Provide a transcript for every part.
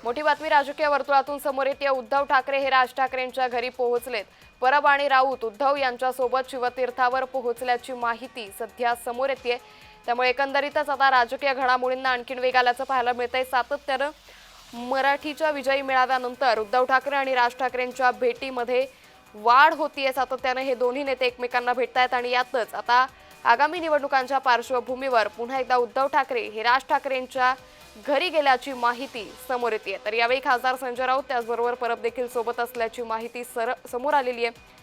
मोठी बातमी राजकीय वर्तुळातून समोर येते। उद्धव ठाकरे हे राज ठाकरेंच्या घरी पोहोचलेत। परब आणि राऊत उद्धव यांच्यासोबत शिवतीर्थावर पोहोचल्याची माहिती सध्या समोर येते। त्यामुळे एकंदरीतच आता राजकीय घडामोडींना आणखीन वेग आल्याचं पाहायला मिळतंय। सातत्यानं मराठीच्या विजयी मेळाव्यानंतर उद्धव ठाकरे आणि राज ठाकरेंच्या भेटीमध्ये वाढ होतीये। सातत्याने हे दोन्ही नेते एकमेकांना भेटतायत आणि यातच आता आगामी निवडणुकांच्या पार्श्वभूमीवर पुन्हा एकदा उद्धव ठाकरे हे राज ठाकरेंच्या घरी गेल्याची माहिती समोर येते। तर यावेळी खासदार संजय राऊत त्याचबरोबर परब देखील सोबत असल्याची माहिती समोर आलेली आहे।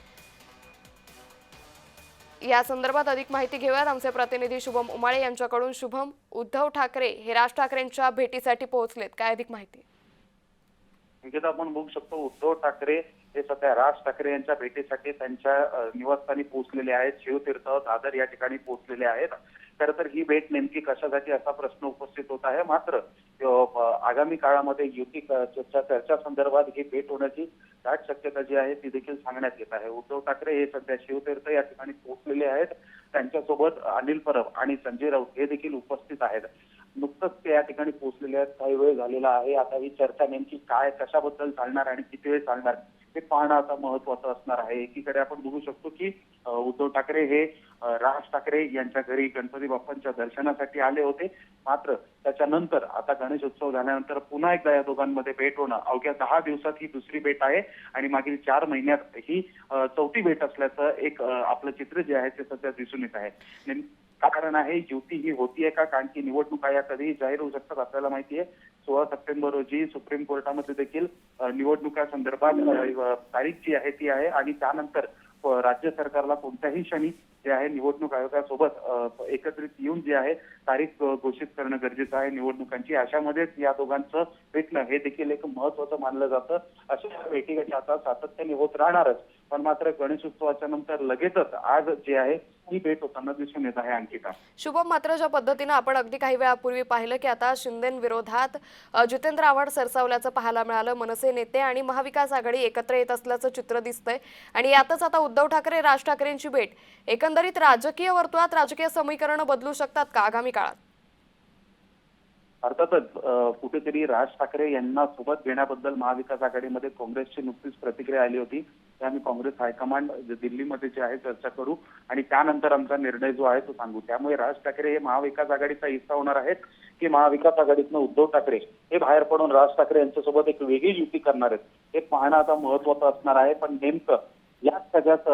या संदर्भात अधिक माहिती घेऊयात आमचे प्रतिनिधी शुभम उमाळे यांच्याकडून। शुभम, उद्धव ठाकरे हे राज ठाकरेंच्या भेटीसाठी पोहोचलेत, काय अधिक माहिती? निकिता, आपण बघू शकतो उद्धव ठाकरे हे सध्या राज ठाकरे यांच्या भेटीसाठी त्यांच्या निवासस्थानी पोहोचलेले आहेत। शिवतीर्थ दादर या ठिकाणी पोहोचलेले आहेत। खरं तर ही भेट नेमकी कशासाठी असा प्रश्न उपस्थित होत आहे। मात्र आगामी काळामध्ये युती चर्चा संदर्भात ही भेट होण्याची दाट शक्यता जी आहे ती देखील सांगण्यात येत आहे। उद्धव ठाकरे हे सध्या शिवतीर्थ या ठिकाणी पोहोचलेले आहेत। त्यांच्यासोबत अनिल परब आणि संजय राऊत हे देखील उपस्थित आहेत। नुकतंच ते या ठिकाणी पोहोचलेले आहेत, काही वेळ झालेला आहे। आता ही चर्चा नेमकी काय कशाबद्दल चालणार आणि किती वेळ चालणार हे पाहणं आता महत्वाचं असणार आहे। एकीकडे आपण बघू शकतो की उद्धव ठाकरे हे राज ठाकरे यांच्या घरी गणपती बाप्पांच्या दर्शनासाठी आले होते। मात्र त्याच्यानंतर आता गणेशोत्सव झाल्यानंतर पुन्हा एकदा या दोघांमध्ये भेट होणं अवघ्या 10 दिवसात ही दुसरी भेट आहे आणि मागील 4 महिन्यात ही चौथी भेट असल्याचं एक आपलं चित्र जे आहे ते सध्या दिसून येत आहे। कारण आहे युती ही होतीये का, कारण की निवडणुका या कधीही जाहीर होऊ शकतात। आपल्याला माहिती आहे 16 सप्टेंबर रोजी सुप्रीम कोर्टामध्ये देखील निवडणुका संदर्भात तारीख जी आहे ती आहे आणि त्यानंतर राज्य सरकारला कोणत्याही क्षणी जे आहे निवडणूक आयोगासोबत एकत्रित येऊन जे आहे तारीख घोषित करणं गरजेचं आहे निवडणुकांची। अशामध्येच या दोघांचं भेटणं हे देखील एक महत्वाचं मानलं जातं। अशा भेटीगाठी आता सातत्याने होत राहणारच, पण मात्र गणेशोत्सवाच्या नंतर लगेचच आज जे आहे ही भेट होताना दिसून येत आहे। अंकिता, शुभम, मात्र ज्या पद्धतीनं आपण अगदी काही वेळापूर्वी पाहिलं की आता शिंदेंविरोधात जितेंद्र आव्हाड सरसावल्याचं पाहायला मिळालं। मनसे नेते आणि महाविकास आघाडी एकत्र येत असल्याचं चित्र दिसतंय आणि यातच आता उद्धव ठाकरे राज ठाकरेंची भेट एकंदरीत राजकीय वर्तुळात राजकीय समीकरणं बदलू शकतात का आगामी काळात? अर्थातच कुठेतरी राज ठाकरे यांना सोबत घेण्याबद्दल महाविकास आघाडीमध्ये काँग्रेसची नुकतीच प्रतिक्रिया आली होती। त्या आम्ही काँग्रेस हायकमांड दिल्लीमध्ये जे आहे चर्चा करू आणि त्यानंतर आमचा निर्णय जो आहे तो सांगू। त्यामुळे राज ठाकरे हे महाविकास आघाडीचा हिस्सा होणार आहेत की महाविकास आघाडीतनं उद्धव ठाकरे हे बाहेर पडून राज ठाकरे यांच्यासोबत एक वेगळी युती करणार आहेत हे पाहणं आता महत्वाचं असणार आहे। पण नेमकं या सगळ्यात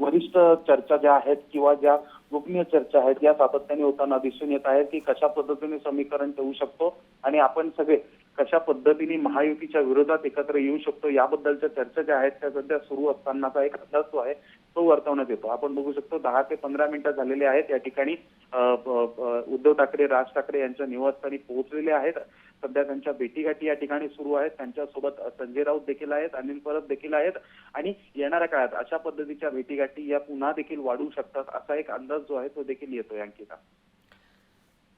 वरिष्ठ चर्चा ज्या आहेत किंवा ज्या गोपनीय चर्चा आहेत या सातत्याने होताना दिसून येत आहेत की कशा पद्धतीने समीकरण ठेवू शकतो आणि आपण सगळे कशा पद्धतीने महायुतीच्या विरोधात एकत्र येऊ शकतो याबद्दलच्या चर्चा ज्या आहेत त्या सध्या सुरू असतानाचा एक अंदाज जो आहे तो वर्तवण्यात येतो। आपण बघू शकतो 10 ते 15 मिनिटं झालेले आहेत या ठिकाणी उद्धव ठाकरे राज ठाकरे यांच्या निवासस्थानी पोहोचलेले आहेत। सध्या त्यांच्या भेटीगाठी या ठिकाणी सुरू आहेत। त्यांच्यासोबत संजय राऊत देखील आहेत, अनिल परब देखील आहेत आणि येणाऱ्या काळात अशा पद्धतीच्या भेटीगाठी या पुन्हा देखील वाढू शकतात असा एक अंदाज जो आहे तो देखील येतोय। अंकिता,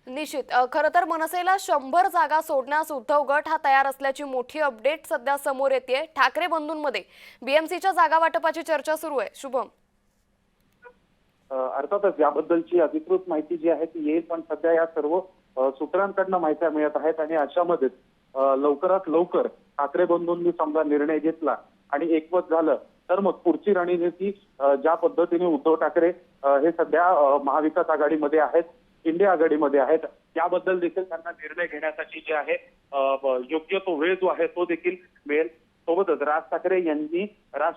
निश्चित खरं तर मनसेला 100 जागा सोडण्यास उद्धव गट हा तयार असल्याची मोठी अपडेट सध्या समोर येते। ठाकरे बंधूंमध्ये बीएमसीच्या जागा वाटपाची चर्चा सुरू आहे। शुभम, अर्थातच याबद्दलची अधिकृत माहिती जी आहे ती येईल, पण सध्या या सर्व सूत्रांकडनं माहिती मिळत आहेत आणि अशामध्येच लवकरात लवकर ठाकरे बंधूंनी समजा निर्णय घेतला आणि एकमत झालं तर मग पुढची रणनीती ज्या पद्धतीने उद्धव ठाकरे हे सध्या महाविकास आघाडीमध्ये आहेत, इंडिया आघाडीमध्ये आहेत, त्याबद्दल देखील त्यांना निर्णय घेण्यासाठी जे आहे योग्य तो वेळ जो आहे तो देखील मिळेल। सोबतच राज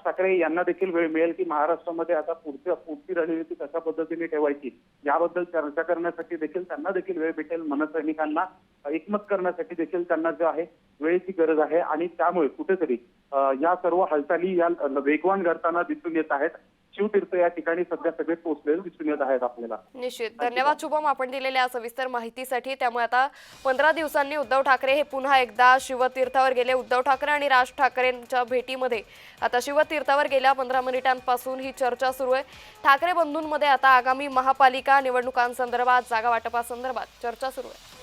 ठाकरे यांना देखील वेळ मिळेल की महाराष्ट्रामध्ये आता पुढची रणनीती कशा पद्धतीने ठेवायची याबद्दल चर्चा करण्यासाठी देखील त्यांना देखील वेळ भेटेल। मनसैनिकांना एकमत करण्यासाठी देखील त्यांना जो आहे वेळेची गरज आहे आणि त्यामुळे कुठेतरी या सर्व हालचाली या वेगवान करताना दिसून येत आहेत। शिवतीर्थ या ठिकाणी सध्या सगळे पोहोचलेले दिसून येत आहेत आपल्याला। निश्चित धन्यवाद शुभम आपण दिलेल्या सविस्तर माहितीसाठी। त्यामुळे आता 15 दिवसांनी उद्धव ठाकरे हे पुन्हा एकदा शिवतीर्थावर गेले। उद्धव ठाकरे आणि राज ठाकरेंच्या भेटीमध्ये आता शिवतीर्थावर गेल्या 15 मिनिटांपासून ही चर्चा सुरू आहे। ठाकरे बंधूंमध्ये आता आगामी महापालिका निवडणुकांसंदर्भात जागा वाटपासंदर्भात चर्चा सुरू आहे।